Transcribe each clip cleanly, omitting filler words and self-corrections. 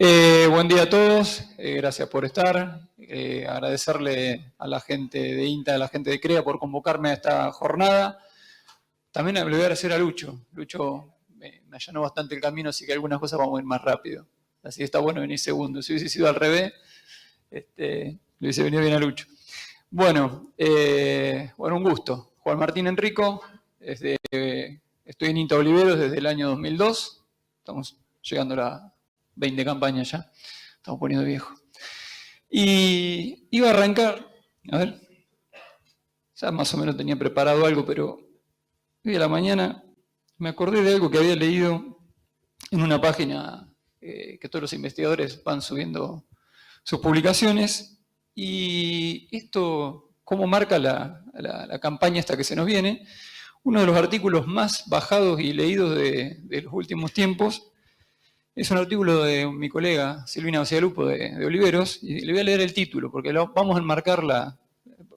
Buen día a todos, gracias por estar. Agradecerle a la gente de INTA, a la gente de CREA por convocarme a esta jornada. También le voy a agradecer a Lucho. Lucho me allanó bastante el camino, así que algunas cosas vamos a ir más rápido. Así que está bueno venir segundo. Si hubiese sido al revés, le hubiese venido bien a Lucho. Bueno, un gusto. Juan Martín Enrico, estoy en INTA Oliveros desde el año 2002. Estamos llegando a la 20 campañas ya, estamos poniendo viejo. Y iba a arrancar, a ver, ya más o menos tenía preparado algo, pero hoy a la mañana me acordé de algo que había leído en una página que todos los investigadores van subiendo sus publicaciones, y esto, cómo marca la campaña esta que se nos viene. Uno de los artículos más bajados y leídos de los últimos tiempos es un artículo de mi colega Silvina Bacigalupo de Oliveros, y le voy a leer el título, porque vamos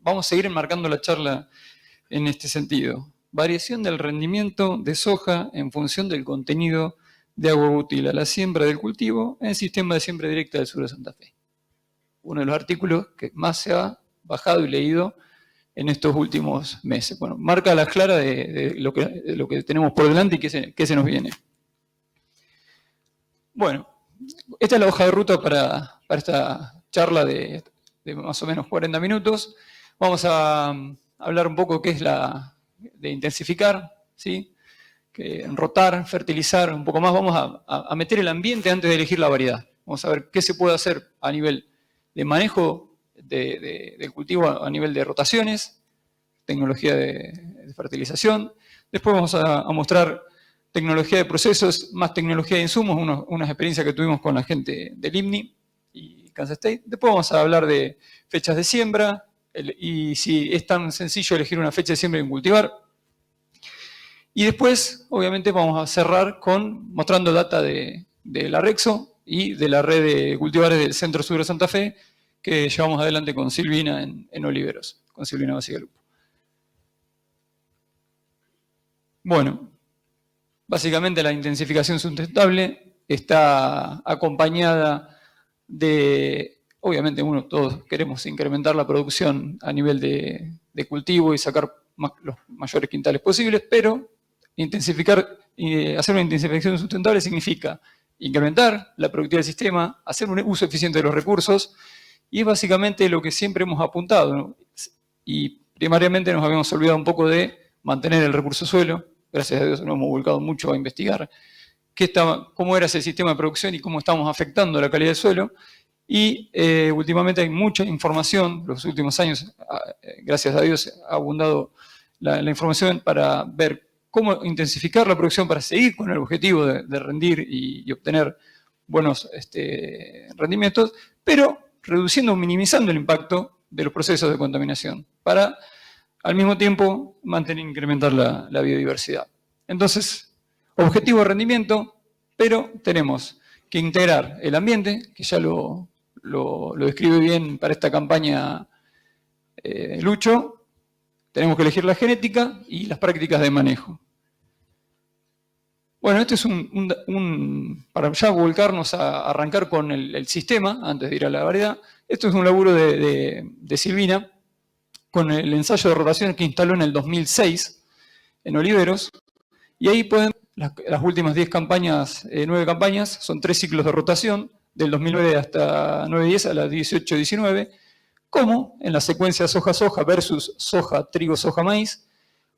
a seguir enmarcando la charla en este sentido. Variación del rendimiento de soja en función del contenido de agua útil a la siembra del cultivo en el sistema de siembra directa del sur de Santa Fe. Uno de los artículos que más se ha bajado y leído en estos últimos meses. Bueno, marca la clara de lo que tenemos por delante y qué se nos viene. Bueno, esta es la hoja de ruta para esta charla de más o menos 40 minutos. Vamos a hablar un poco qué es de intensificar, ¿sí? Rotar, fertilizar un poco más. Vamos a meter el ambiente antes de elegir la variedad. Vamos a ver qué se puede hacer a nivel de manejo del cultivo, a nivel de rotaciones, tecnología de fertilización. Después vamos a mostrar tecnología de procesos, más tecnología de insumos, unas experiencias que tuvimos con la gente del IMNI y Kansas State. Después vamos a hablar de fechas de siembra y si es tan sencillo elegir una fecha de siembra y cultivar. Y después, obviamente, vamos a cerrar mostrando data de la Rexo y de la red de cultivares del Centro Sur de Santa Fe que llevamos adelante con Silvina en Oliveros, con Silvina Bacigalupo. Bueno, básicamente la intensificación sustentable está acompañada de, obviamente todos queremos incrementar la producción a nivel de cultivo y sacar los mayores quintales posibles, pero hacer una intensificación sustentable significa incrementar la productividad del sistema, hacer un uso eficiente de los recursos, y es básicamente lo que siempre hemos apuntado, ¿no? Y primariamente nos habíamos olvidado un poco de mantener el recurso suelo. Gracias a Dios nos hemos volcado mucho a investigar cómo era ese sistema de producción y cómo estamos afectando la calidad del suelo. Y últimamente hay mucha información, los últimos años, gracias a Dios, ha abundado la información para ver cómo intensificar la producción para seguir con el objetivo de rendir y obtener buenos rendimientos, pero reduciendo o minimizando el impacto de los procesos de contaminación para al mismo tiempo incrementar la biodiversidad. Entonces, objetivo de rendimiento, pero tenemos que integrar el ambiente, que ya lo describe bien para esta campaña Lucho. Tenemos que elegir la genética y las prácticas de manejo. Bueno, esto es para ya volcarnos a arrancar con el sistema, antes de ir a la variedad. Esto es un laburo de Silvina, con el ensayo de rotación que instaló en el 2006 en Oliveros, y ahí pueden las últimas 10 campañas, 9 campañas, son 3 ciclos de rotación, del 2009 hasta 9-10 a la 18-19, como en la secuencia soja-soja versus soja, trigo, soja, maíz,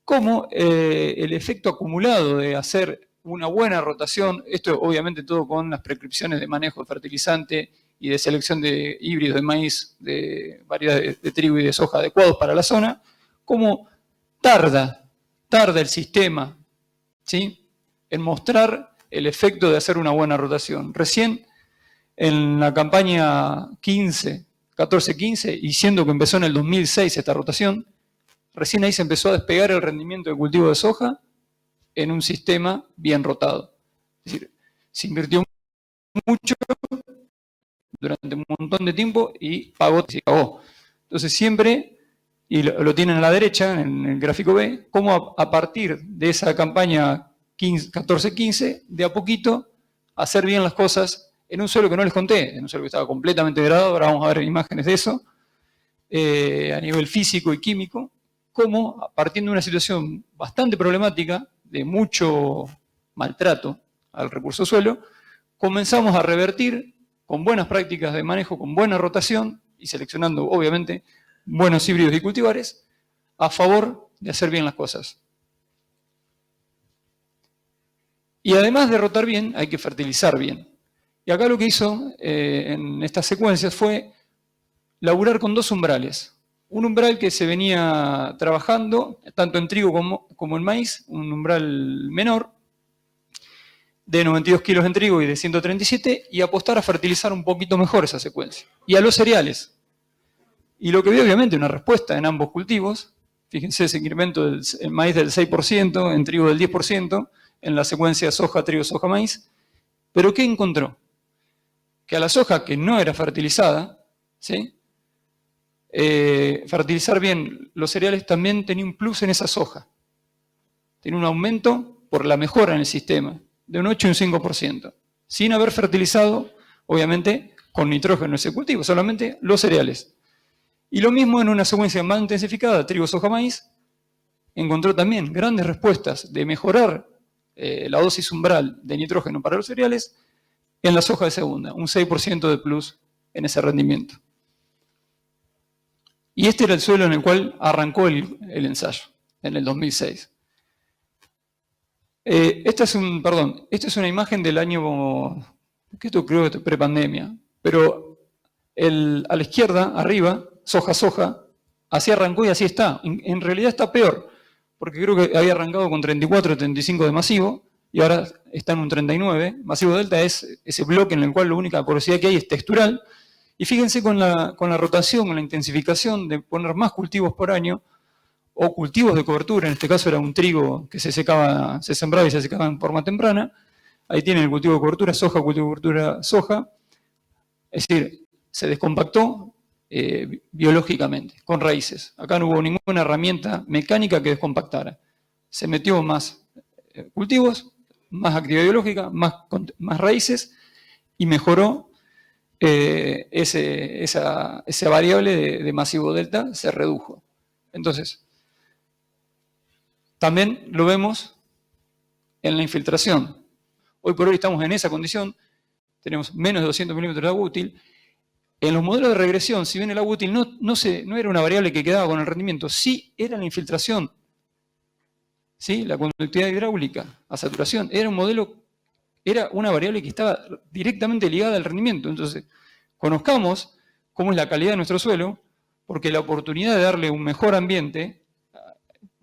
como el efecto acumulado de hacer una buena rotación, esto obviamente todo con las prescripciones de manejo de fertilizante y de selección de híbridos de maíz, de variedades de trigo y de soja adecuados para la zona, cómo tarda el sistema, ¿sí?, en mostrar el efecto de hacer una buena rotación. Recién en la campaña 14-15, y siendo que empezó en el 2006 esta rotación, recién ahí se empezó a despegar el rendimiento de cultivo de soja en un sistema bien rotado. Es decir, se invirtió mucho durante un montón de tiempo y se pagó. Entonces siempre, y lo tienen a la derecha en el gráfico B, cómo a partir de esa campaña 14-15, de a poquito, hacer bien las cosas en un suelo que no les conté, en un suelo que estaba completamente degradado, ahora vamos a ver imágenes de eso, a nivel físico y químico, cómo, partiendo de una situación bastante problemática, de mucho maltrato al recurso suelo, comenzamos a revertir con buenas prácticas de manejo, con buena rotación y seleccionando, obviamente, buenos híbridos y cultivares a favor de hacer bien las cosas. Y además de rotar bien, hay que fertilizar bien. Y acá lo que hizo en estas secuencias fue laburar con dos umbrales. Un umbral que se venía trabajando tanto en trigo como en maíz, un umbral menor, de 92 kilos en trigo y de 137, y apostar a fertilizar un poquito mejor esa secuencia. Y a los cereales. Y lo que veo, obviamente, una respuesta en ambos cultivos. Fíjense ese incremento en maíz del 6%, en trigo del 10%, en la secuencia soja, trigo, soja, maíz. ¿Pero qué encontró? Que a la soja que no era fertilizada, ¿sí? Fertilizar bien los cereales también tenía un plus en esa soja. Tiene un aumento por la mejora en el sistema, de un 8 y un 5%, sin haber fertilizado, obviamente, con nitrógeno ese cultivo, solamente los cereales. Y lo mismo en una secuencia más intensificada, trigo, soja, maíz, encontró también grandes respuestas de mejorar la dosis umbral de nitrógeno para los cereales en la soja de segunda, un 6% de plus en ese rendimiento. Y este era el suelo en el cual arrancó el ensayo, en el 2006. Esta es una imagen del año, que esto creo que es prepandemia, pero a la izquierda, arriba, soja, así arrancó y así está. En realidad está peor, porque creo que había arrancado con 34 o 35 de masivo, y ahora está en un 39. Masivo delta es ese bloque en el cual la única porosidad que hay es textural. Y fíjense con la rotación, con la intensificación de poner más cultivos por año, o cultivos de cobertura, en este caso era un trigo que se sembraba y se secaba en forma temprana. Ahí tienen el cultivo de cobertura, soja, cultivo de cobertura, soja. Es decir, se descompactó biológicamente, con raíces. Acá no hubo ninguna herramienta mecánica que descompactara. Se metió más cultivos, más actividad biológica, más raíces, y mejoró esa variable de masivo delta, se redujo. Entonces, también lo vemos en la infiltración. Hoy por hoy estamos en esa condición, tenemos menos de 200 milímetros de agua útil. En los modelos de regresión, si bien el agua útil no era una variable que quedaba con el rendimiento, sí era la infiltración, ¿sí? La conductividad hidráulica a saturación, era una variable que estaba directamente ligada al rendimiento. Entonces, conozcamos cómo es la calidad de nuestro suelo, porque la oportunidad de darle un mejor ambiente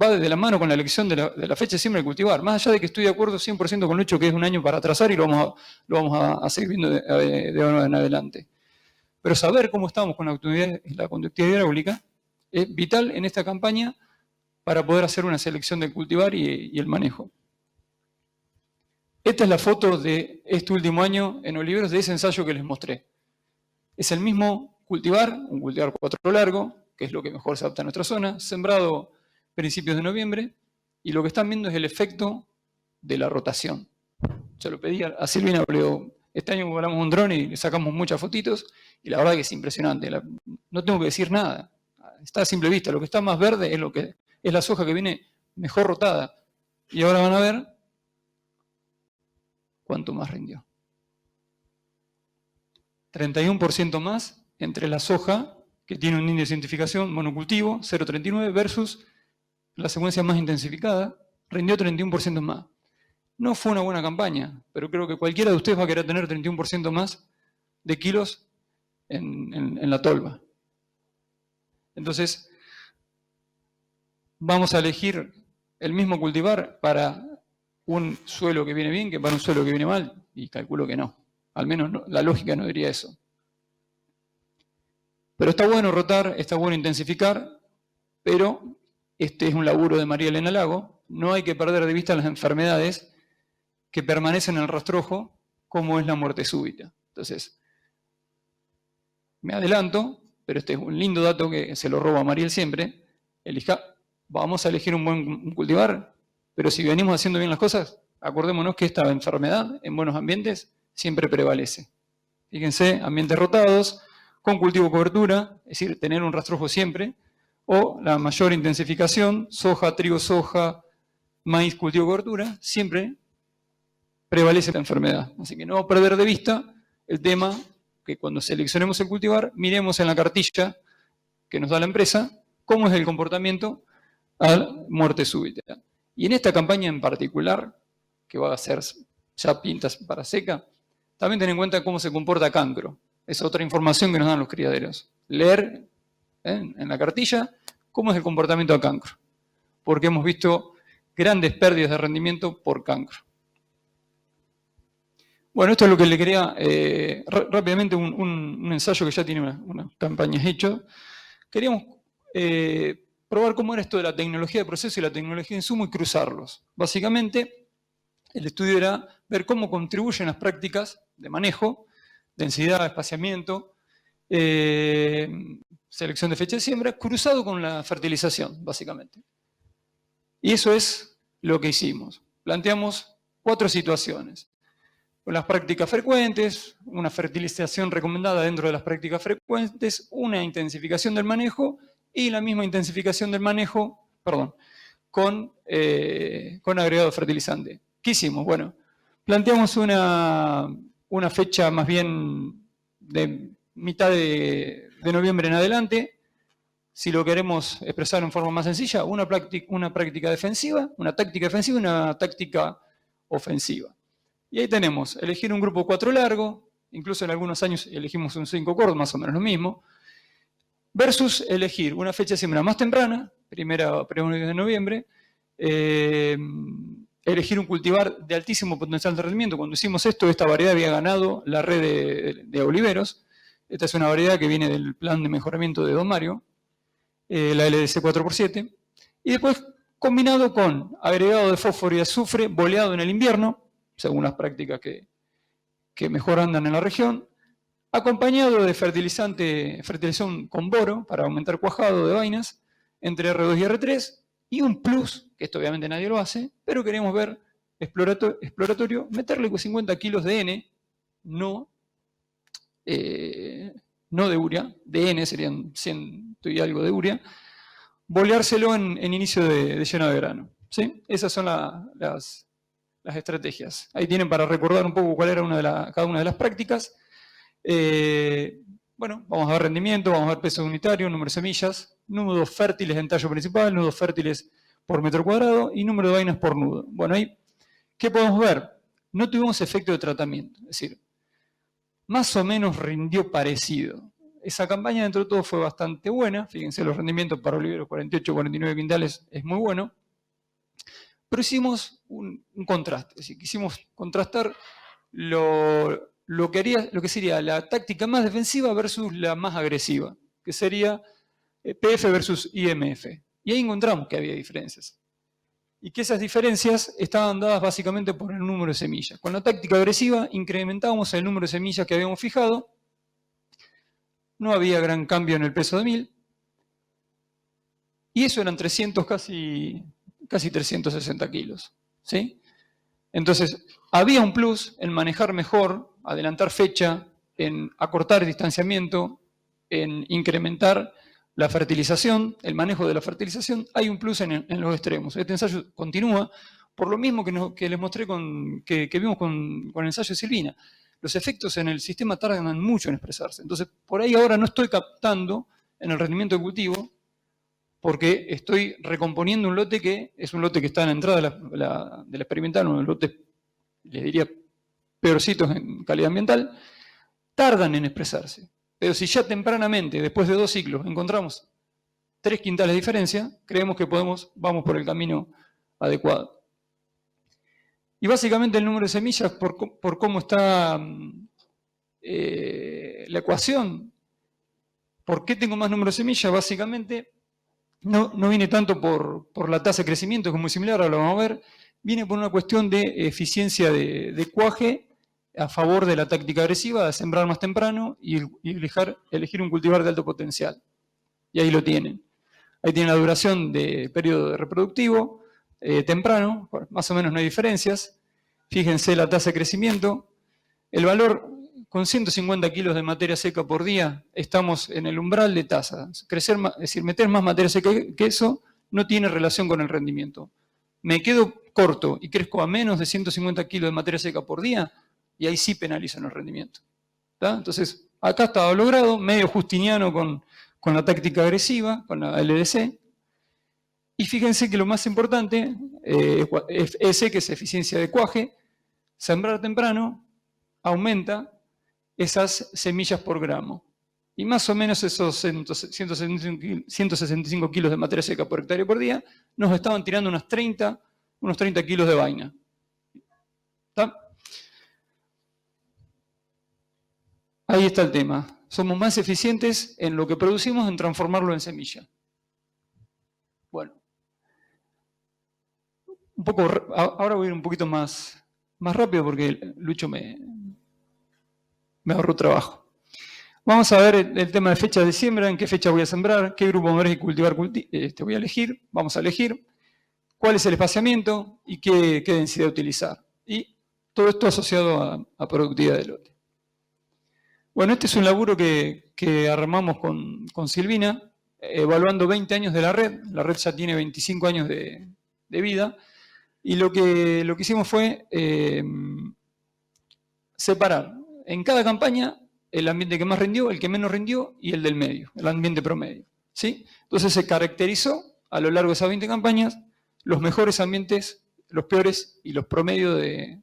va de la mano con la elección de la fecha de siembra y cultivar. Más allá de que estoy de acuerdo 100% con el hecho que es un año para atrasar y lo vamos a seguir viendo de ahora en adelante. Pero saber cómo estamos con la conductividad hidráulica es vital en esta campaña para poder hacer una selección del cultivar y el manejo. Esta es la foto de este último año en oliveros de ese ensayo que les mostré. Es el mismo cultivar, un cultivar 4 largo, que es lo que mejor se adapta a nuestra zona, sembrado principios de noviembre, y lo que están viendo es el efecto de la rotación. Yo lo pedí a Silvina, pero este año volamos un dron y le sacamos muchas fotitos, y la verdad que es impresionante. No tengo que decir nada, está a simple vista. Lo que está más verde es la soja que viene mejor rotada. Y ahora van a ver cuánto más rindió. 31% más entre la soja, que tiene un índice de identificación monocultivo, 0,39, versus la secuencia más intensificada, rindió 31% más. No fue una buena campaña, pero creo que cualquiera de ustedes va a querer tener 31% más de kilos en la tolva. Entonces, vamos a elegir el mismo cultivar para un suelo que viene bien que para un suelo que viene mal, y calculo que no. Al menos no, la lógica no diría eso. Pero está bueno rotar, está bueno intensificar, pero este es un laburo de María Elena Lago. No hay que perder de vista las enfermedades que permanecen en el rastrojo, como es la muerte súbita. Entonces, me adelanto, pero este es un lindo dato que se lo robo a Mariel siempre. Vamos a elegir un buen cultivar, pero si venimos haciendo bien las cosas, acordémonos que esta enfermedad en buenos ambientes siempre prevalece. Fíjense, ambientes rotados, con cultivo cobertura, es decir, tener un rastrojo siempre, o la mayor intensificación, soja, trigo, soja, maíz, cultivo cobertura, siempre prevalece la enfermedad. Así que no perder de vista el tema que cuando seleccionemos el cultivar, miremos en la cartilla que nos da la empresa cómo es el comportamiento a muerte súbita. Y en esta campaña en particular, que va a ser ya pintas para seca, también ten en cuenta cómo se comporta cancro. Es otra información que nos dan los criaderos. Leer en la cartilla cómo es el comportamiento a cancro. Porque hemos visto grandes pérdidas de rendimiento por cancro. Bueno, esto es lo que le quería, rápidamente un ensayo que ya tiene unas campañas hechas. Queríamos probar cómo era esto de la tecnología de proceso y la tecnología de insumo y cruzarlos. Básicamente, el estudio era ver cómo contribuyen las prácticas de manejo, densidad, espaciamiento, selección de fecha de siembra, cruzado con la fertilización, básicamente. Y eso es lo que hicimos. Planteamos 4 situaciones. Las prácticas frecuentes, una fertilización recomendada dentro de las prácticas frecuentes, una intensificación del manejo y la misma intensificación del manejo, con agregado fertilizante. ¿Qué hicimos? Bueno, planteamos una fecha más bien de mitad de noviembre en adelante. Si lo queremos expresar en forma más sencilla, una práctica defensiva, una táctica defensiva y una táctica ofensiva. Y ahí tenemos, elegir un grupo 4 largo, incluso en algunos años elegimos un 5 corto, más o menos lo mismo, versus elegir una fecha de siembra más temprana, primera de noviembre, elegir un cultivar de altísimo potencial de rendimiento. Cuando hicimos esto, esta variedad había ganado la red de oliveros. Esta es una variedad que viene del plan de mejoramiento de Don Mario, la LDC 4x7, y después combinado con agregado de fósforo y azufre boleado en el invierno, según las prácticas que mejor andan en la región, acompañado de fertilización con boro para aumentar cuajado de vainas entre R2 y R3, y un plus, que esto obviamente nadie lo hace, pero queremos ver exploratorio, meterle 50 kilos de N, no de urea, de N serían 100 y algo de urea, boleárselo en inicio de lleno de grano. ¿Sí? Esas son las estrategias. Ahí tienen para recordar un poco cuál era cada una de las prácticas. Bueno, vamos a ver rendimiento, vamos a ver peso unitario, número de semillas, número fértiles en tallo principal, nudos fértiles por metro cuadrado y número de vainas por nudo. Bueno, ahí, ¿qué podemos ver? No tuvimos efecto de tratamiento, es decir, más o menos rindió parecido. Esa campaña dentro de todo fue bastante buena, fíjense los rendimientos para oliveros 48, 49 quintales es muy bueno, pero hicimos un contraste, es decir, quisimos contrastar lo que sería la táctica más defensiva versus la más agresiva, que sería PF versus IMF. Y ahí encontramos que había diferencias. Y que esas diferencias estaban dadas básicamente por el número de semillas. Con la táctica agresiva incrementábamos el número de semillas que habíamos fijado, no había gran cambio en el peso de 1000, y eso eran 300, casi 360 kilos. ¿Sí? Entonces, había un plus en manejar mejor, adelantar fecha, en acortar distanciamiento, en incrementar la fertilización, el manejo de la fertilización. Hay un plus en los extremos. Este ensayo continúa por lo mismo que les mostré que vimos con el ensayo de Silvina. Los efectos en el sistema tardan mucho en expresarse. Entonces, por ahí ahora no estoy captando en el rendimiento de cultivo porque estoy recomponiendo un lote que es un lote que está en la entrada de la experimental, un lote, les diría, peorcitos en calidad ambiental, tardan en expresarse. Pero si ya tempranamente, después de 2 ciclos, encontramos 3 quintales de diferencia, creemos que vamos por el camino adecuado. Y básicamente el número de semillas, por cómo está la ecuación, ¿por qué tengo más número de semillas? Básicamente no viene tanto por la tasa de crecimiento, que es muy similar, ahora lo vamos a ver, viene por una cuestión de eficiencia de cuaje a favor de la táctica agresiva, de sembrar más temprano y elegir un cultivar de alto potencial. Y ahí lo tienen. Ahí tienen la duración de periodo reproductivo temprano, más o menos no hay diferencias. Fíjense la tasa de crecimiento. El valor con 150 kilos de materia seca por día estamos en el umbral de tasa. Crecer más, es decir, meter más materia seca que eso no tiene relación con el rendimiento. Me quedo corto y crezco a menos de 150 kilos de materia seca por día y ahí sí penalizan el rendimiento. ¿Tá? Entonces, acá estaba logrado, medio justiniano con la táctica agresiva, con la LDC. Y fíjense que lo más importante, ese que es eficiencia de cuaje, sembrar temprano aumenta esas semillas por gramo. Y más o menos esos 165 kilos de materia seca por hectárea por día nos estaban tirando unos 30 kilos de vaina. ¿Tá? Ahí está el tema. Somos más eficientes en lo que producimos en transformarlo en semilla. Bueno. Ahora voy a ir un poquito más rápido porque Lucho me ahorró trabajo. Vamos a ver el tema de fecha de siembra, en qué fecha voy a sembrar, qué grupo de cultivar voy a elegir, vamos a elegir, cuál es el espaciamiento y qué densidad utilizar. Y todo esto asociado a productividad de lote. Bueno, este es un laburo que armamos con Silvina, evaluando 20 años de la red. La red ya tiene 25 años de vida. Y lo que hicimos fue separar en cada campaña el ambiente que más rindió, el que menos rindió y el del medio, el ambiente promedio. ¿Sí? Entonces se caracterizó a lo largo de esas 20 campañas los mejores ambientes, los peores y los promedios de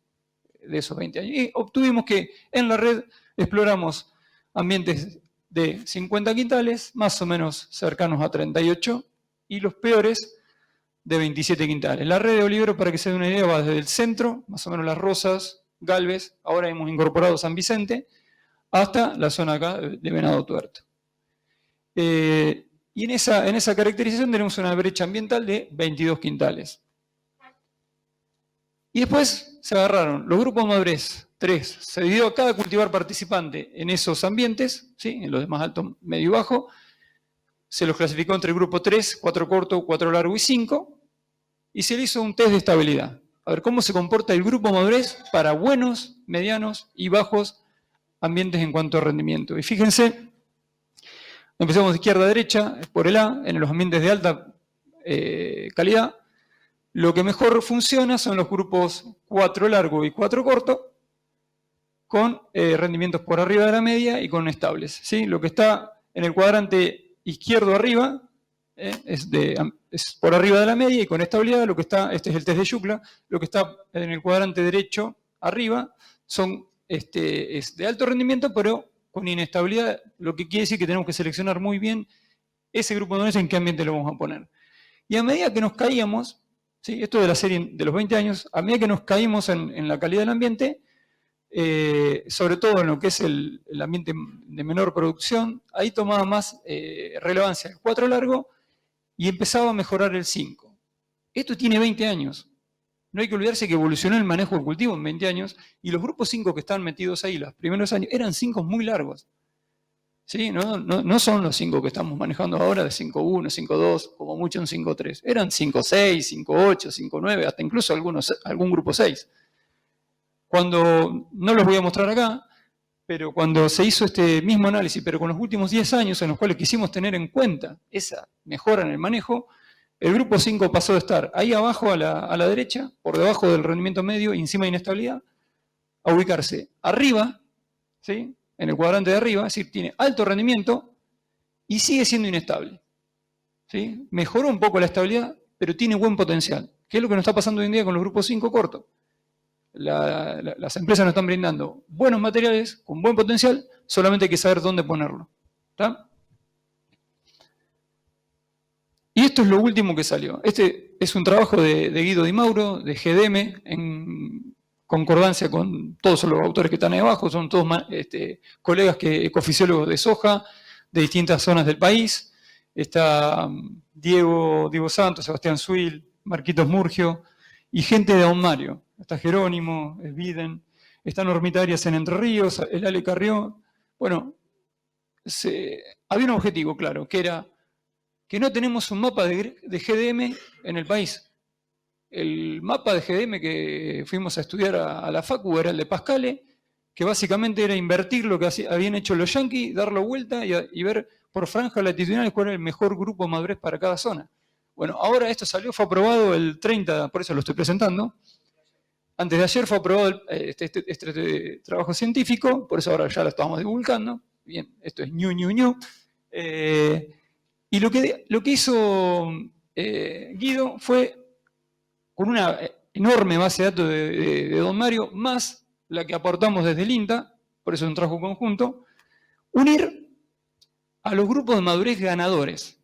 esos 20 años. Y obtuvimos que en la red exploramos ambientes de 50 quintales, más o menos cercanos a 38, y los peores de 27 quintales. La red de oliveros, para que se den una idea, va desde el centro, más o menos Las Rosas, Galvez, ahora hemos incorporado San Vicente, hasta la zona acá de Venado Tuerto. Y en esa caracterización tenemos una brecha ambiental de 22 quintales. Y después se agarraron los grupos madurez, 3, se dividió a cada cultivar participante en esos ambientes, ¿sí? En los de más alto, medio y bajo, se los clasificó entre el grupo 3, 4 corto, 4 largo y 5, y se le hizo un test de estabilidad. A ver cómo se comporta el grupo madurez para buenos, medianos y bajos ambientes en cuanto a rendimiento. Y fíjense, empezamos de izquierda a derecha, por el A, en los ambientes de alta calidad, lo que mejor funciona son los grupos 4 largo y 4 corto, con rendimientos por arriba de la media y con estables. ¿Sí? Lo que está en el cuadrante izquierdo arriba es por arriba de la media y con estabilidad. Lo que está, este es el test de Yucla, lo que está en el cuadrante derecho arriba es de alto rendimiento, pero con inestabilidad, lo que quiere decir que tenemos que seleccionar muy bien ese grupo de en qué ambiente lo vamos a poner. Y a medida que nos caíamos, ¿sí? Esto de la serie de los 20 años, a medida que nos caímos en la calidad del ambiente, sobre todo en lo que es el ambiente de menor producción, ahí tomaba más relevancia el 4 largo y empezaba a mejorar el 5. Esto tiene 20 años. No hay que olvidarse que evolucionó el manejo del cultivo en 20 años y los grupos 5 que están metidos ahí los primeros años eran 5 muy largos. ¿Sí? No son los 5 que estamos manejando ahora de 5.1, 5.2, como mucho un 5.3. Eran 5.6, 5.8, 5.9, hasta incluso algún grupo 6. Cuando, no los voy a mostrar acá, pero cuando se hizo este mismo análisis, pero con los últimos 10 años en los cuales quisimos tener en cuenta esa mejora en el manejo, el grupo 5 pasó de estar ahí abajo a la derecha, por debajo del rendimiento medio y encima de inestabilidad, a ubicarse arriba, ¿sí? En el cuadrante de arriba, es decir, tiene alto rendimiento y sigue siendo inestable. ¿Sí? Mejoró un poco la estabilidad, pero tiene buen potencial. ¿Qué es lo que nos está pasando hoy en día con los grupos 5 cortos? Las empresas nos están brindando buenos materiales con buen potencial, solamente hay que saber dónde ponerlo. ¿Está? Y esto es lo último que salió. Este es un trabajo de Guido Di Mauro, de GDM, en concordancia con todos los autores que están ahí abajo, son todos colegas ecofisiólogos de soja, de distintas zonas del país. Está Diego Santos, Sebastián Suil, Marquitos Murgio, y gente de Don Mario. Está Jerónimo, Esbiden, está Normita Arias en Entre Ríos, el Ale Carrió. Bueno, había un objetivo claro, que era que no tenemos un mapa de GDM en el país. El mapa de GDM que fuimos a estudiar a la Facu era el de Pascale, que básicamente era invertir lo que habían hecho los yanquis, darlo vuelta y ver por franjas latitudinales cuál era el mejor grupo de madurez para cada zona. Bueno, ahora esto salió, fue aprobado el 30, por eso lo estoy presentando. Antes de ayer fue aprobado este trabajo científico, por eso ahora ya lo estamos divulgando. Bien, esto es new. Y lo que hizo Guido fue, con una enorme base de datos de don Mario, más la que aportamos desde el INTA, por eso es un trabajo conjunto, unir a los grupos de madurez ganadores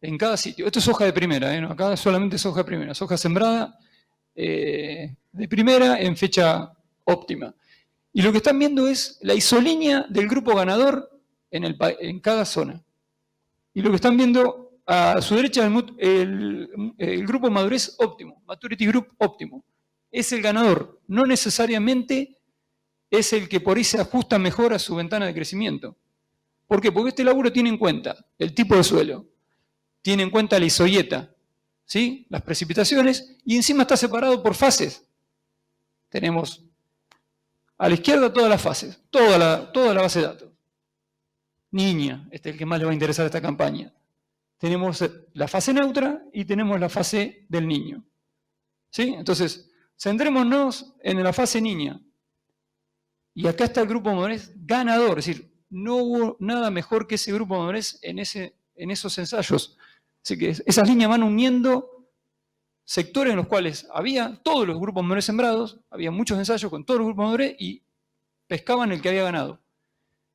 en cada sitio. Esto es hoja de primera, ¿no? Acá solamente es hoja de primera, es hoja sembrada de primera en fecha óptima. Y lo que están viendo es la isolínea del grupo ganador en cada zona. Y lo que están viendo a su derecha el grupo madurez óptimo, maturity group óptimo. Es el ganador, no necesariamente es el que por ahí se ajusta mejor a su ventana de crecimiento. ¿Por qué? Porque este laburo tiene en cuenta el tipo de suelo, tiene en cuenta la isoieta, ¿sí? Las precipitaciones, y encima está separado por fases. Tenemos a la izquierda todas las fases, toda la base de datos. Niña, este es el que más le va a interesar a esta campaña. Tenemos la fase neutra y tenemos la fase del niño. ¿Sí? Entonces, centrémonos en la fase niña. Y acá está el grupo madurez ganador, es decir, no hubo nada mejor que ese grupo madurez en esos ensayos. Así que esas líneas van uniendo sectores en los cuales había todos los grupos madurez sembrados, había muchos ensayos con todos los grupos madurez y pescaban el que había ganado.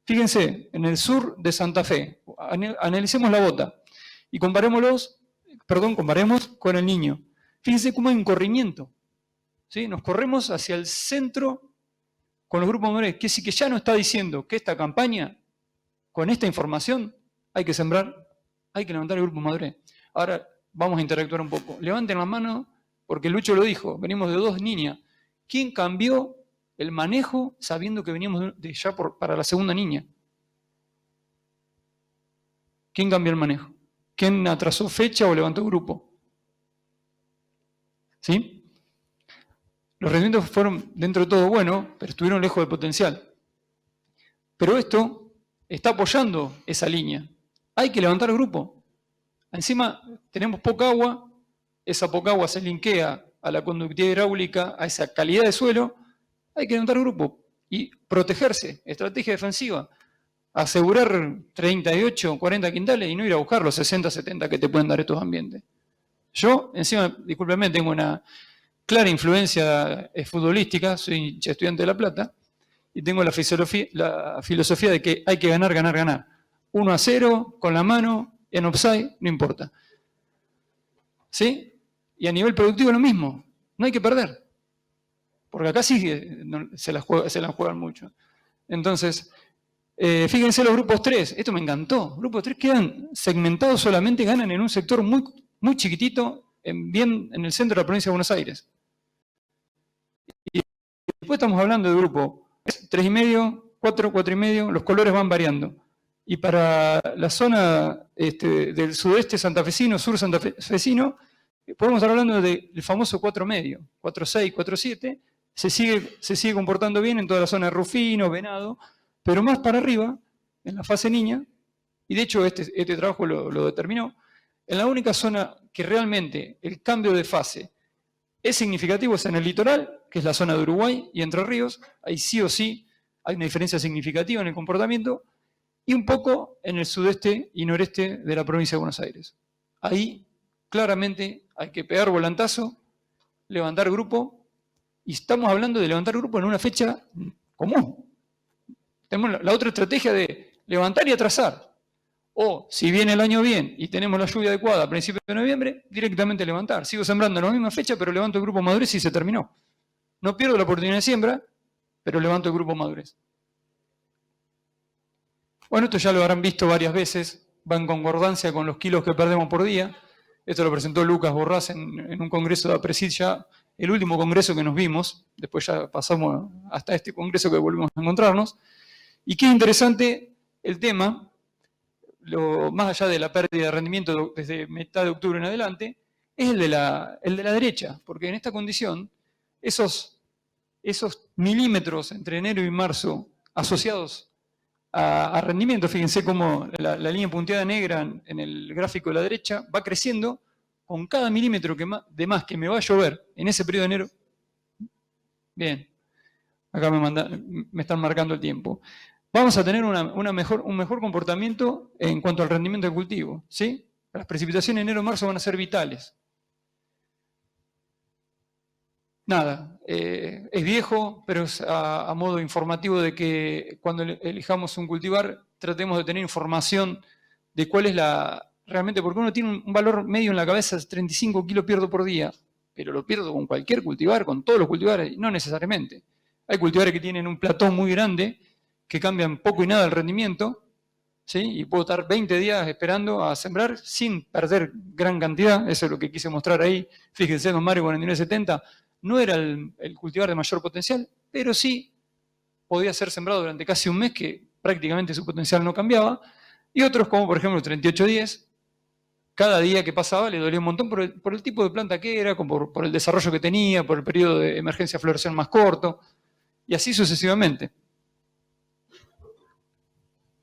Fíjense, en el sur de Santa Fe, analicemos la bota y comparemos con el niño. Fíjense cómo hay un corrimiento. ¿Sí? Nos corremos hacia el centro con los grupos madurez, que sí que ya nos está diciendo que esta campaña, con esta información, hay que sembrar, hay que levantar el grupo madurez. Ahora vamos a interactuar un poco. Levanten la mano, porque Lucho lo dijo, venimos de 2 niñas. ¿Quién cambió el manejo sabiendo que veníamos para la segunda niña? ¿Quién cambió el manejo? ¿Quién atrasó fecha o levantó grupo? ¿Sí? Los rendimientos fueron dentro de todo buenos, pero estuvieron lejos del potencial. Pero esto está apoyando esa línea. Hay que levantar el grupo. Encima tenemos poca agua, esa poca agua se linkea a la conductividad hidráulica, a esa calidad de suelo. Hay que levantar el grupo y protegerse, estrategia defensiva. Asegurar 38, 40 quintales y no ir a buscar los 60, 70 que te pueden dar estos ambientes. Yo, encima, discúlpeme, tengo una clara influencia futbolística, soy estudiante de La Plata, y tengo la filosofía de que hay que ganar, ganar, ganar. 1-0, con la mano, en offside, no importa. ¿Sí? Y a nivel productivo lo mismo, no hay que perder. Porque acá sí se la juegan mucho. Entonces, fíjense los grupos 3, esto me encantó. Grupos 3 quedan segmentados solamente, ganan en un sector muy, muy chiquitito, bien en el centro de la provincia de Buenos Aires. Y después estamos hablando de grupo 3,5, 4, 4,5, los colores van variando. Y para la zona del sudeste santafesino, sur santafesino, podemos estar hablando del famoso 4,5, 4,6, 4,7, se sigue comportando bien en toda la zona de Rufino, Venado, pero más para arriba, en la fase niña, y de hecho este trabajo lo determinó, en la única zona que realmente el cambio de fase es significativo es en el litoral, que es la zona de Uruguay y Entre Ríos, ahí sí o sí hay una diferencia significativa en el comportamiento, y un poco en el sudeste y noreste de la provincia de Buenos Aires. Ahí claramente hay que pegar volantazo, levantar grupo, y estamos hablando de levantar grupo en una fecha común. Tenemos la otra estrategia de levantar y atrasar. O, si viene el año bien y tenemos la lluvia adecuada a principios de noviembre, directamente levantar. Sigo sembrando en la misma fecha, pero levanto el grupo madurez y se terminó. No pierdo la oportunidad de siembra, pero levanto el grupo madurez. Bueno, esto ya lo habrán visto varias veces, va en concordancia con los kilos que perdemos por día. Esto lo presentó Lucas Borrás en un congreso de APRESID ya, el último congreso que nos vimos, después ya pasamos hasta este congreso que volvimos a encontrarnos. Y qué interesante el tema, más allá de la pérdida de rendimiento desde mitad de octubre en adelante, es el de la derecha, porque en esta condición, esos esos milímetros entre enero y marzo asociados a rendimiento, fíjense cómo la línea punteada negra en el gráfico de la derecha va creciendo con cada milímetro de más que me va a llover en ese periodo de enero. Bien, acá me están marcando el tiempo. Vamos a tener un mejor comportamiento en cuanto al rendimiento del cultivo, ¿sí? Las precipitaciones en enero-marzo van a ser vitales. Nada, es viejo, pero es a modo informativo de que cuando elijamos un cultivar, tratemos de tener información de cuál es realmente, porque uno tiene un valor medio en la cabeza, 35 kilos pierdo por día, pero lo pierdo con cualquier cultivar, con todos los cultivares, no necesariamente. Hay cultivares que tienen un platón muy grande, que cambian poco y nada el rendimiento, ¿sí? Y puedo estar 20 días esperando a sembrar sin perder gran cantidad, eso es lo que quise mostrar ahí. Fíjense, Don Mario 4970, no era el cultivar de mayor potencial, pero sí podía ser sembrado durante casi un mes, que prácticamente su potencial no cambiaba, y otros como por ejemplo el 3810, cada día que pasaba le dolía un montón por el tipo de planta que era, por el desarrollo que tenía, por el periodo de emergencia floración más corto, y así sucesivamente.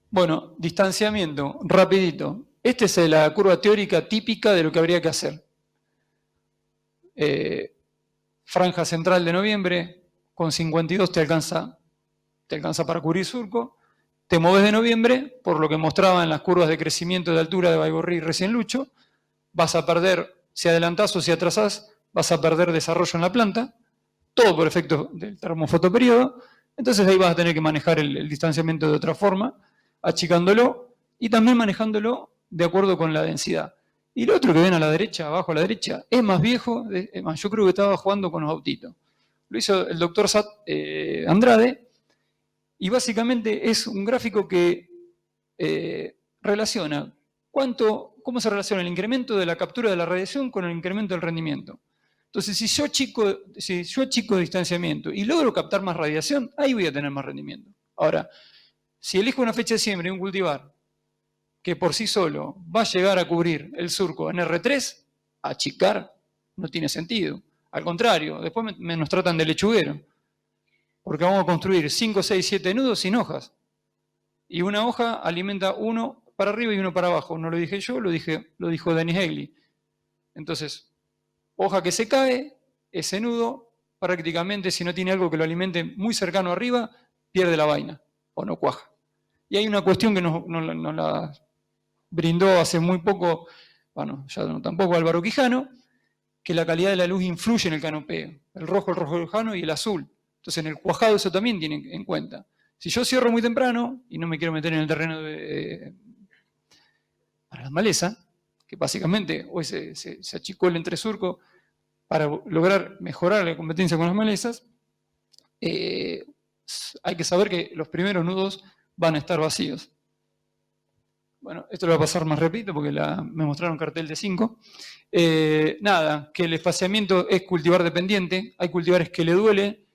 Bueno, distanciamiento, rapidito. Esta es la curva teórica típica de lo que habría que hacer. Franja central de noviembre, con 52 te alcanza para cubrir surco. Te moves de noviembre, por lo que mostraba en las curvas de crecimiento de altura de Baigorri y recién Lucho, vas a perder, si adelantás o si atrasás, vas a perder desarrollo en la planta, todo por efecto del termofotoperiodo. Entonces ahí vas a tener que manejar el distanciamiento de otra forma, achicándolo y también manejándolo de acuerdo con la densidad. Y lo otro que ven a la derecha, abajo a la derecha, es más viejo, yo creo que estaba jugando con los autitos. Lo hizo el doctor Andrade, y básicamente es un gráfico que relaciona cómo se relaciona el incremento de la captura de la radiación con el incremento del rendimiento. Entonces, si yo achico distanciamiento y logro captar más radiación, ahí voy a tener más rendimiento. Ahora, si elijo una fecha de siembra y un cultivar que por sí solo va a llegar a cubrir el surco en R3, achicar no tiene sentido. Al contrario, después nos tratan de lechuguero, porque vamos a construir 5, 6, 7 nudos sin hojas. Y una hoja alimenta uno para arriba y uno para abajo. No lo dije yo, lo dijo Dennis Haley. Entonces, hoja que se cae, ese nudo, prácticamente si no tiene algo que lo alimente muy cercano arriba, pierde la vaina o no cuaja. Y hay una cuestión que nos la brindó hace muy poco, bueno, ya no tampoco Álvaro Quijano, que la calidad de la luz influye en el canopeo. El rojo lejano y el azul. Entonces en el cuajado eso también tiene en cuenta. Si yo cierro muy temprano y no me quiero meter en el terreno para las malezas, que básicamente hoy se achicó el entresurco para lograr mejorar la competencia con las malezas, hay que saber que los primeros nudos van a estar vacíos. Bueno, esto lo voy a pasar más rapidito porque me mostraron cartel de 5. Nada, que el espaciamiento es cultivar dependiente. Hay cultivares que le duele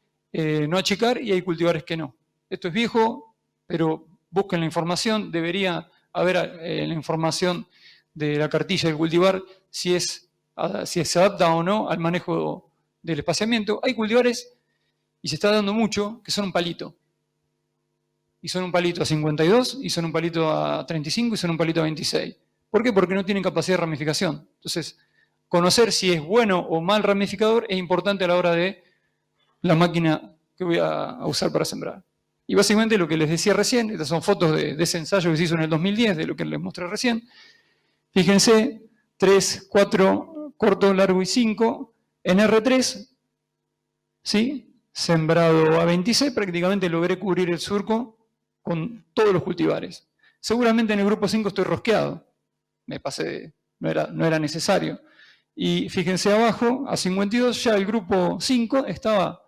no achicar y hay cultivares que no. Esto es viejo, pero busquen la información. Debería haber la información de la cartilla del cultivar si se adapta o no al manejo del espaciamiento. Hay cultivares, y se está dando mucho, que son un palito. Y son un palito a 52, y son un palito a 35, y son un palito a 26. ¿Por qué? Porque no tienen capacidad de ramificación. Entonces, conocer si es bueno o mal ramificador es importante a la hora de la máquina que voy a usar para sembrar. Y básicamente lo que les decía recién, estas son fotos de ese ensayo que se hizo en el 2010, de lo que les mostré recién. Fíjense, 3, 4, corto, largo y 5. En R3, ¿sí? Sembrado a 26, prácticamente logré cubrir el surco con todos los cultivares. Seguramente en el grupo 5 estoy rosqueado. Me pasé, no era necesario. Y fíjense abajo, a 52, ya el grupo 5 estaba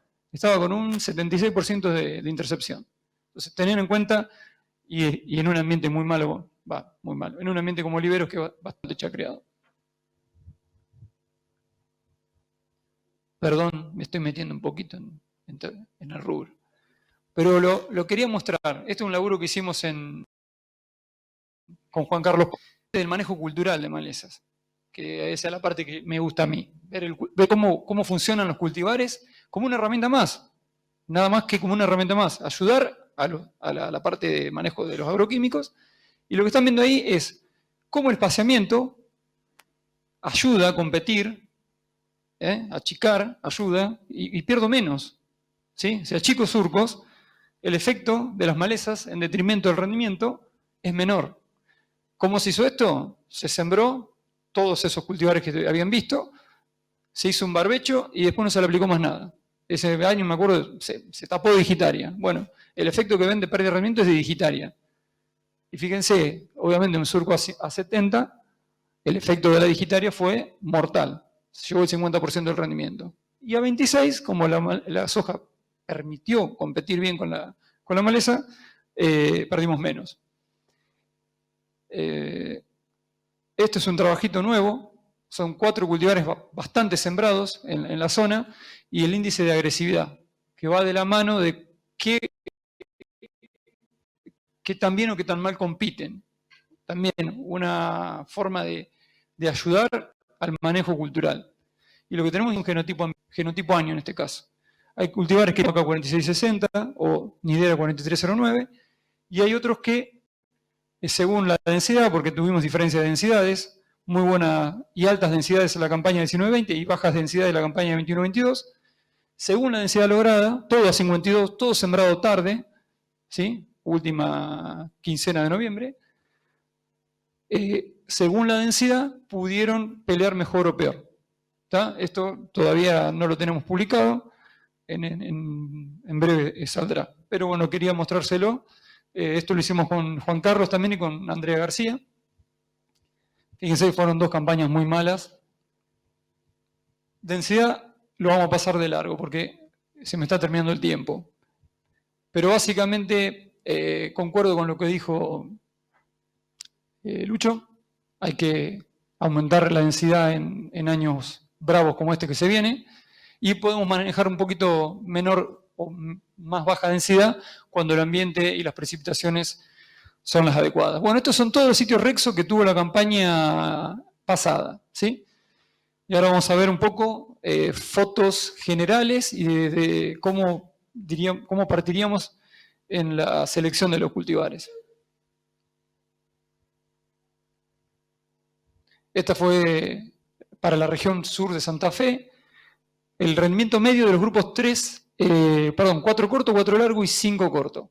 con un 76% de intercepción. Entonces, tener en cuenta, y en un ambiente muy malo, en un ambiente como Oliveros que es bastante chacreado. Perdón, me estoy metiendo un poquito en el rubro. Pero lo quería mostrar. Este es un laburo que hicimos con Juan Carlos del manejo cultural de malezas, que esa es la parte que me gusta a mí. Ver cómo funcionan los cultivares como una herramienta más. nada más que como una herramienta más, ayudar a la parte de manejo de los agroquímicos. Y lo que están viendo ahí es cómo el espaciamiento ayuda a competir, achicar, ayuda, y pierdo menos. ¿Sí? Si achico surcos, el efecto de las malezas en detrimento del rendimiento es menor. ¿Cómo se hizo esto? Se sembró todos esos cultivares que habían visto, se hizo un barbecho y después no se le aplicó más nada. Ese año, me acuerdo, se tapó digitaria. Bueno, el efecto que ven de pérdida de rendimiento es de digitaria. Y fíjense, obviamente un surco a 70, el efecto de la digitaria fue mortal. Se llevó el 50% del rendimiento. Y a 26, como la soja permitió competir bien con la maleza, perdimos menos. Este es un trabajito nuevo, son 4 cultivares bastante sembrados en la zona, y el índice de agresividad, que va de la mano de qué tan bien o qué tan mal compiten. También una forma de ayudar al manejo cultural. Y lo que tenemos es un genotipo año en este caso. Hay cultivares que tocan 4660 o Nidera 4309, y hay otros que, según la densidad, porque tuvimos diferencia de densidades, muy buenas y altas densidades en la campaña 19-20 y bajas densidades en la campaña 21-22, según la densidad lograda, todo a 52, todo sembrado tarde, ¿sí? Última quincena de noviembre, según la densidad, pudieron pelear mejor o peor. ¿Tá? Esto todavía no lo tenemos publicado, en breve saldrá. Pero bueno, quería mostrárselo. Esto lo hicimos con Juan Carlos también y con Andrea García. Fíjense, fueron 2 campañas muy malas. Densidad lo vamos a pasar de largo porque se me está terminando el tiempo. Pero básicamente concuerdo con lo que dijo Lucho. Hay que aumentar la densidad en años bravos como este que se viene, y podemos manejar un poquito menor o más baja densidad cuando el ambiente y las precipitaciones son las adecuadas. Bueno, estos son todos los sitios Rexo que tuvo la campaña pasada, ¿sí? Y ahora vamos a ver un poco fotos generales y de cómo partiríamos en la selección de los cultivares. Esta fue para la región sur de Santa Fe. El rendimiento medio de los grupos 4 corto, 4 largo y 5 corto.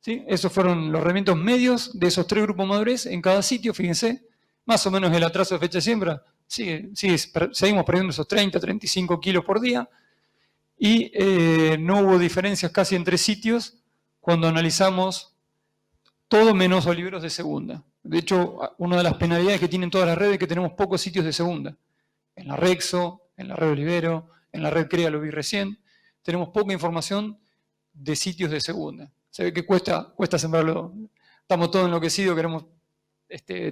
¿Sí? Esos fueron los rendimientos medios de esos 3 grupos madurez en cada sitio, fíjense. Más o menos el atraso de fecha de siembra, seguimos perdiendo esos 30, 35 kilos por día. Y no hubo diferencias casi entre sitios cuando analizamos todo menos oliveros de segunda. De hecho, una de las penalidades que tienen todas las redes es que tenemos pocos sitios de segunda. En la Rexo, en la red Olivero, en la red CREA, lo vi recién, tenemos poca información de sitios de segunda. Se ve que cuesta sembrarlo. Estamos todos enloquecidos, queremos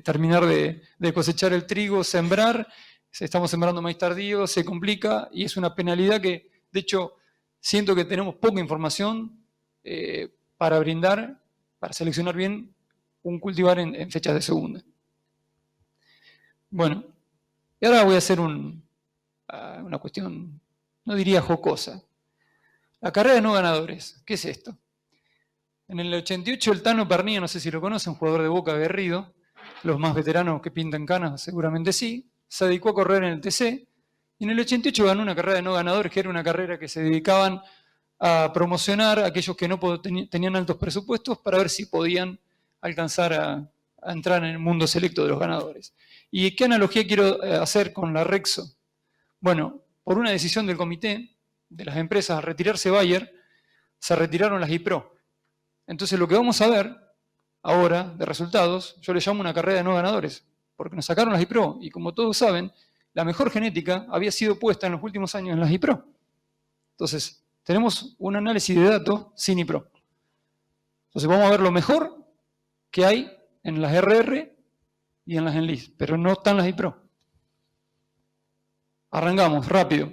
terminar de cosechar el trigo, sembrar, estamos sembrando maíz tardío, se complica y es una penalidad que, de hecho, siento que tenemos poca información para brindar, para seleccionar bien un cultivar en fechas de segunda. Bueno, y ahora voy a hacer una cuestión, no diría jocosa. La carrera de no ganadores, ¿qué es esto? En el 88 el Tano Pernía, no sé si lo conocen, jugador de Boca aguerrido, los más veteranos que pintan canas seguramente sí, se dedicó a correr en el TC, y en el 88 ganó una carrera de no ganadores, que era una carrera que se dedicaban a promocionar a aquellos que no tenían altos presupuestos para ver si podían alcanzar a entrar en el mundo selecto de los ganadores. ¿Y qué analogía quiero hacer con la Rexo? Bueno, por una decisión del comité de las empresas a retirarse Bayer, se retiraron las IPRO. Entonces lo que vamos a ver ahora de resultados, yo le llamo una carrera de no ganadores, porque nos sacaron las IPRO, y como todos saben, la mejor genética había sido puesta en los últimos años en las IPRO. Entonces, tenemos un análisis de datos sin IPRO. Entonces vamos a ver lo mejor que hay en las RR y en las ENLIS, pero no están las IPRO. Arrancamos, rápido.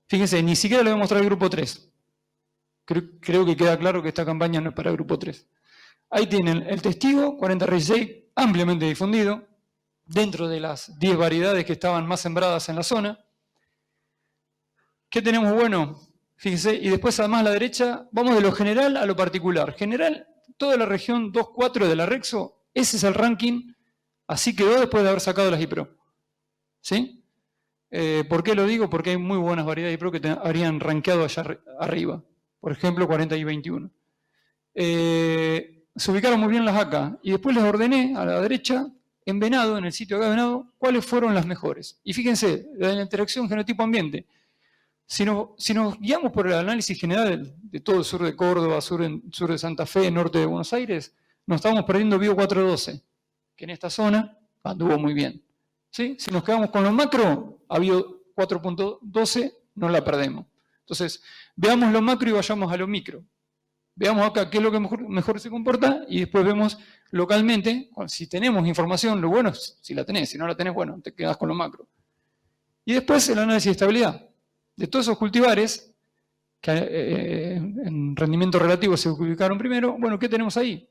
Fíjense, ni siquiera le voy a mostrar el grupo 3. Creo que queda claro que esta campaña no es para el grupo 3. Ahí tienen el testigo, 4016, ampliamente difundido, dentro de las 10 variedades que estaban más sembradas en la zona. ¿Qué tenemos bueno? Fíjense, y después además a la derecha, vamos de lo general a lo particular. General, toda la región 2.4 de la Rexo, ese es el ranking, así quedó después de haber sacado las IPRO. ¿Sí? ¿Por qué lo digo? Porque hay muy buenas variedades de IPRO que habrían rankeado allá arriba. Por ejemplo, 40 y 21. Se ubicaron muy bien las acá. Y después les ordené a la derecha, en Venado, en el sitio acá de Venado, cuáles fueron las mejores. Y fíjense, la interacción genotipo-ambiente. Si nos guiamos por el análisis general de todo el sur de Córdoba, sur de Santa Fe, norte de Buenos Aires, nos estamos perdiendo Bio 412, que en esta zona anduvo muy bien. ¿Sí? Si nos quedamos con lo macro, a Bio 4.12 no la perdemos. Entonces, veamos lo macro y vayamos a lo micro. Veamos acá qué es lo que mejor se comporta y después vemos localmente, si tenemos información, lo bueno es si la tenés, si no la tenés, bueno, te quedás con lo macro. Y después el análisis de estabilidad. De todos esos cultivares, que en rendimiento relativo se ubicaron primero, bueno, ¿qué tenemos ahí?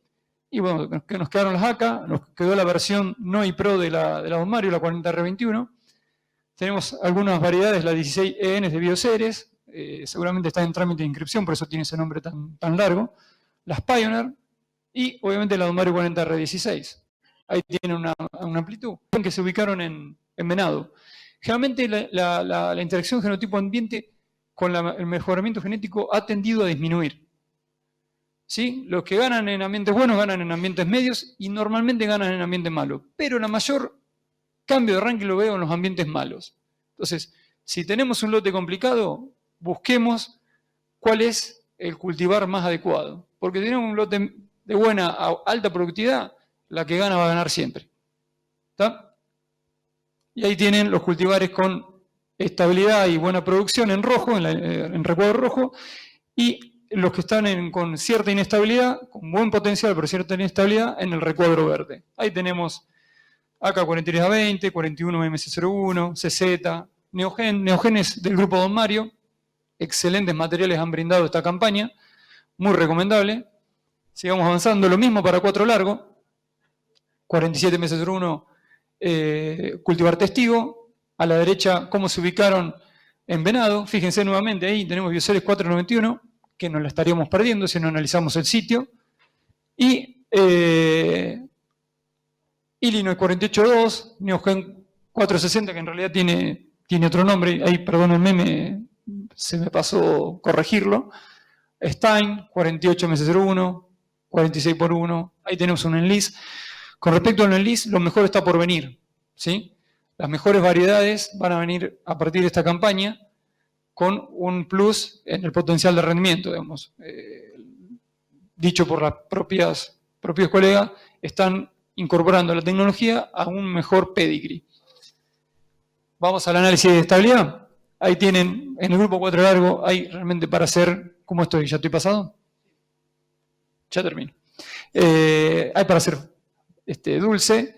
Y bueno, que nos quedaron las ACA, nos quedó la versión no y pro de la Don Mario, la 40R21. Tenemos algunas variedades, la 16 EN de Bioceres, seguramente está en trámite de inscripción, por eso tiene ese nombre tan largo. Las Pioneer y obviamente la Don Mario 40R16. Ahí tiene una amplitud, que se ubicaron en Venado. Generalmente la interacción genotipo-ambiente con el mejoramiento genético ha tendido a disminuir. ¿Sí? Los que ganan en ambientes buenos ganan en ambientes medios y normalmente ganan en ambientes malos. Pero la mayor cambio de ranking lo veo en los ambientes malos. Entonces, si tenemos un lote complicado, busquemos cuál es el cultivar más adecuado. Porque si tenemos un lote de buena a alta productividad, la que gana va a ganar siempre. ¿Está? Y ahí tienen los cultivares con estabilidad y buena producción en rojo, en recuadro rojo, y los que están con cierta inestabilidad, con buen potencial pero cierta inestabilidad, en el recuadro verde. Ahí tenemos acá 43A20, 41MC01, CZ, Neogenes del grupo Don Mario. Excelentes materiales han brindado esta campaña, muy recomendable. Sigamos avanzando, lo mismo para 4 largo, 47MC01, cultivar testigo. A la derecha, cómo se ubicaron en Venado. Fíjense nuevamente, ahí tenemos Bioceres 491, que nos la estaríamos perdiendo si no analizamos el sitio. Y Illinois 48.2, Neogen 460, que en realidad tiene otro nombre, ahí, perdónenme, se me pasó corregirlo. Stein 48MC01, 46x1, ahí tenemos un enlis. Con respecto al enlis, lo mejor está por venir, ¿sí? Las mejores variedades van a venir a partir de esta campaña con un plus en el potencial de rendimiento, digamos. Dicho por los propios colegas, están incorporando la tecnología a un mejor pedigree. Vamos al análisis de estabilidad. Ahí tienen, en el grupo 4 largo, hay realmente para hacer, ¿cómo estoy? ¿Ya estoy pasado? Ya termino. Hay para hacer dulce,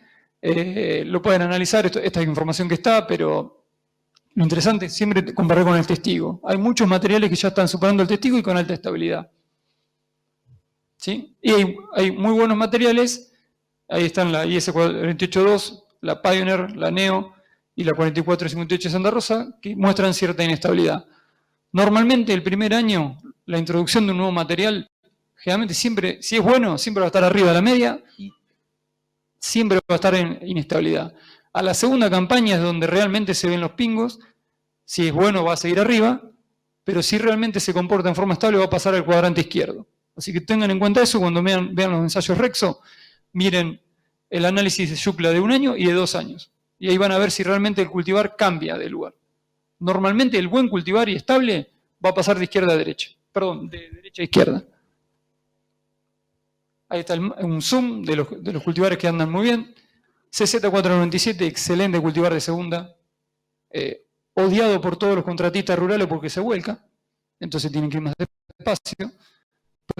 lo pueden analizar, esta es información que está, pero lo interesante es siempre comparar con el testigo. Hay muchos materiales que ya están superando el testigo y con alta estabilidad. ¿Sí? Y hay muy buenos materiales, ahí están la IS 48.2, la Pioneer, la Neo y la 4458 de Santa Rosa, que muestran cierta inestabilidad. Normalmente el primer año, la introducción de un nuevo material, generalmente siempre, si es bueno, siempre va a estar arriba de la media y siempre va a estar en inestabilidad. A la segunda campaña es donde realmente se ven los pingos, si es bueno va a seguir arriba, pero si realmente se comporta en forma estable va a pasar al cuadrante izquierdo. Así que tengan en cuenta eso cuando vean los ensayos Rexo, miren el análisis de Yucla de 1 año y de 2 años. Y ahí van a ver si realmente el cultivar cambia de lugar. Normalmente el buen cultivar y estable va a pasar de izquierda a derecha. Perdón, de derecha a izquierda. Ahí está un zoom de los cultivares que andan muy bien. CZ497, excelente cultivar de segunda. Odiado por todos los contratistas rurales porque se vuelca. Entonces tienen que ir más despacio.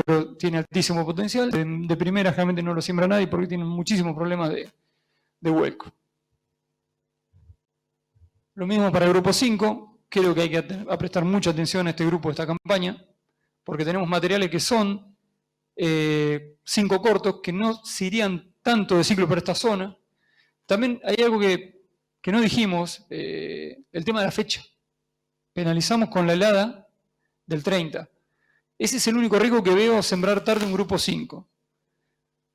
Pero tiene altísimo potencial. De primera generalmente no lo siembra nadie porque tienen muchísimos problemas de vuelco. Lo mismo para el grupo 5. Creo que hay que prestar mucha atención a este grupo, a esta campaña, porque tenemos materiales que son 5 cortos, que no se irían tanto de ciclo para esta zona. También hay algo que no dijimos, el tema de la fecha. Penalizamos con la helada del 30. Ese es el único riesgo que veo, sembrar tarde un grupo 5.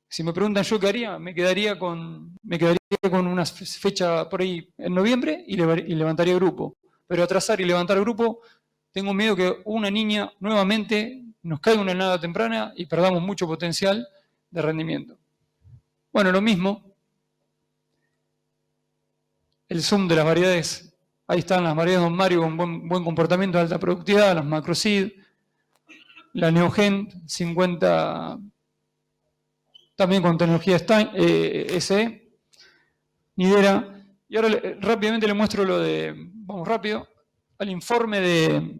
Si me preguntan yo qué haría, me quedaría con una fecha por ahí en noviembre y levantaría grupo. Pero atrasar y levantar grupo, tengo miedo que una niña nuevamente nos caiga una helada temprana y perdamos mucho potencial de rendimiento. Bueno, lo mismo, el zoom de las variedades. Ahí están las variedades Don Mario con buen comportamiento de alta productividad, las Macroseed, la Neogen 50, también con tecnología SE, Nidera. Y ahora rápidamente le muestro vamos rápido, al informe de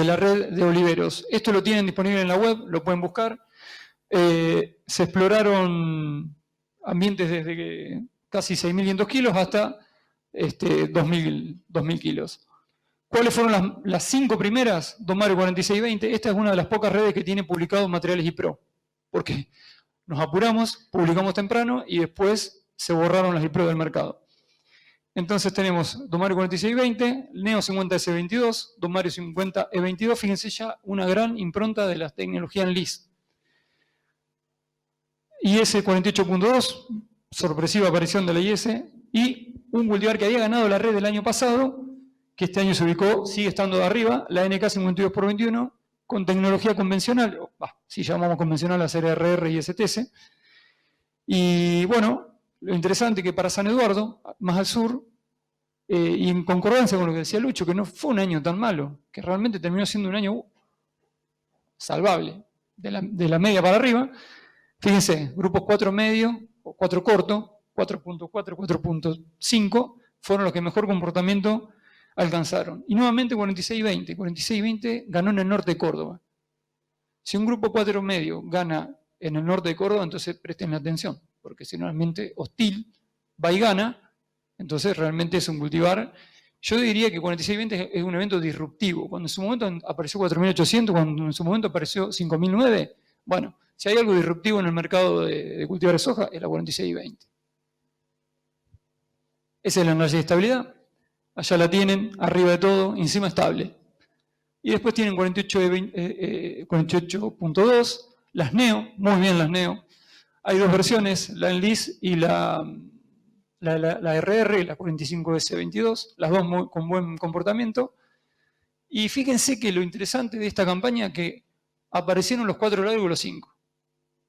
la red de oliveros. Esto lo tienen disponible en la web, lo pueden buscar. Se exploraron ambientes desde casi 6.500 kilos hasta 2.000 kilos. ¿Cuáles fueron las 5 primeras? Don Mario 4620. Esta es una de las pocas redes que tiene publicados materiales IPRO. Porque nos apuramos, publicamos temprano y después se borraron las IPRO del mercado. Entonces tenemos Don Mario 4620, Neo 50S22, Don Mario 50E22. Fíjense ya una gran impronta de la tecnología en LIS. IS 48.2, sorpresiva aparición de la IS, y un cultivar que había ganado la red el año pasado, que este año se ubicó, sigue estando de arriba, la NK 52x21, con tecnología convencional, si llamamos convencional a ser RR y STS. Y bueno, lo interesante es que para San Eduardo, más al sur, y en concordancia con lo que decía Lucho, que no fue un año tan malo, que realmente terminó siendo un año salvable, de la media para arriba. Fíjense, grupos 4 medio, o 4 corto, 4.4, 4.5, fueron los que mejor comportamiento alcanzaron. Y nuevamente 46-20. 46-20 ganó en el norte de Córdoba. Si un grupo 4 medio gana en el norte de Córdoba, entonces presten atención, porque si no es un ambiente hostil, va y gana, entonces realmente es un cultivar. Yo diría que 46-20 es un evento disruptivo. Cuando en su momento apareció 4.800, cuando en su momento apareció 5.009, bueno, si hay algo disruptivo en el mercado de cultivar de soja, es la 46-20. Esa es la análisis de estabilidad. Allá la tienen, arriba de todo, encima estable. Y después tienen 48.2, las Neo, muy bien las Neo. Hay dos versiones, la Enlis y la RR, la 45S22, las dos con buen comportamiento. Y fíjense que lo interesante de esta campaña es que aparecieron los 4 largos y los 5.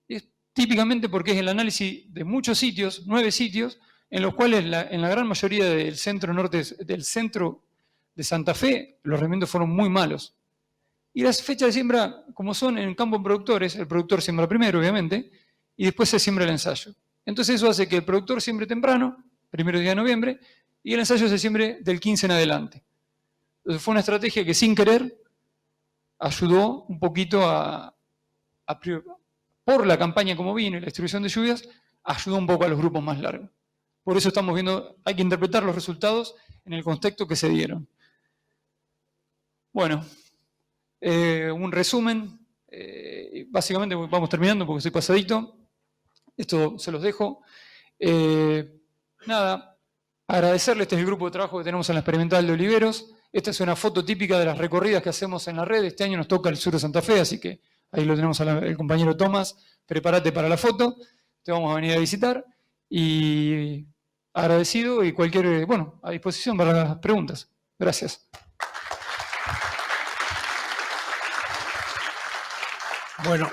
Es típicamente porque es el análisis de muchos sitios, 9 sitios, en los cuales en la gran mayoría del centro norte, del centro de Santa Fe, los rendimientos fueron muy malos. Y las fechas de siembra, como son en campo productores, el productor siembra primero, obviamente, y después se siembra el ensayo. Entonces eso hace que el productor siembre temprano, primero día de noviembre, y el ensayo se siembre del 15 en adelante. Entonces fue una estrategia que sin querer ayudó un poquito por la campaña como vino y la distribución de lluvias, ayudó un poco a los grupos más largos. Por eso estamos viendo, hay que interpretar los resultados en el contexto que se dieron. Bueno, un resumen. Básicamente vamos terminando porque soy pasadito. Esto se los dejo. Nada, agradecerle, este es el grupo de trabajo que tenemos en la experimental de Oliveros. Esta es una foto típica de las recorridas que hacemos en la red. Este año nos toca el sur de Santa Fe, así que ahí lo tenemos al compañero Tomás. Prepárate para la foto, te vamos a venir a visitar. Y agradecido y a disposición para las preguntas. Gracias. Bueno.